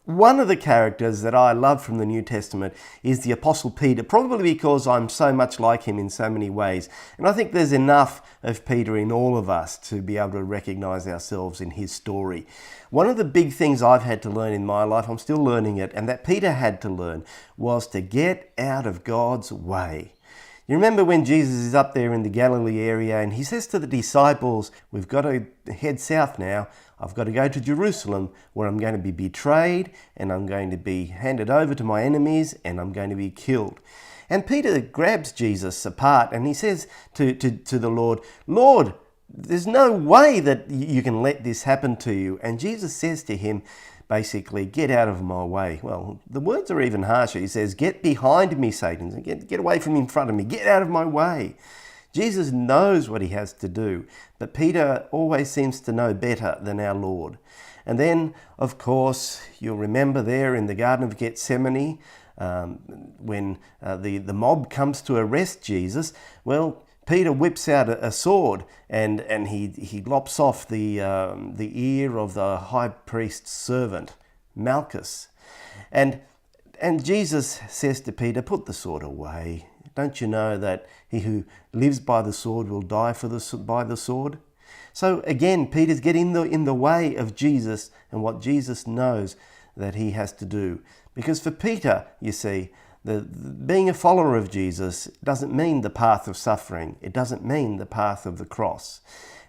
One of the characters that I love from the New Testament is the Apostle Peter, probably because I'm so much like him in so many ways. And I think there's enough of Peter in all of us to be able to recognize ourselves in his story. One of the big things I've had to learn in my life, I'm still learning it, and that Peter had to learn, was to get out of God's way. You remember when Jesus is up there in the Galilee area and he says to the disciples, we've got to head south now. I've got to go to Jerusalem where I'm going to be betrayed and I'm going to be handed over to my enemies and I'm going to be killed. And Peter grabs Jesus apart and he says to the Lord, Lord, there's no way that you can let this happen to you. And Jesus says to him, basically, get out of my way. Well, the words are even harsher. He says, get behind me, Satan. Get away from in front of me. Get out of my way. Jesus knows what he has to do, but Peter always seems to know better than our Lord. And then, of course, you'll remember there in the Garden of Gethsemane, when the mob comes to arrest Jesus, well, Peter whips out a sword and he lops off the ear of the high priest's servant, Malchus. And Jesus says to Peter, put the sword away. Don't you know that he who lives by the sword will die by the sword? So again, Peter's getting in the way of Jesus and what Jesus knows that he has to do. Because for Peter, you see, being a follower of Jesus doesn't mean the path of suffering. It doesn't mean the path of the cross.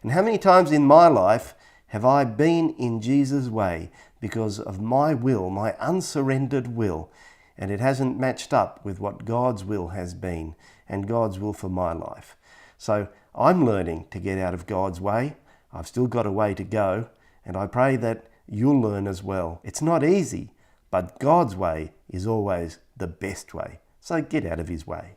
And how many times in my life have I been in Jesus' way because of my will, my unsurrendered will, and it hasn't matched up with what God's will has been and God's will for my life. So I'm learning to get out of God's way. I've still got a way to go, and I pray that you'll learn as well. It's not easy, but God's way is always the best way. So get out of his way.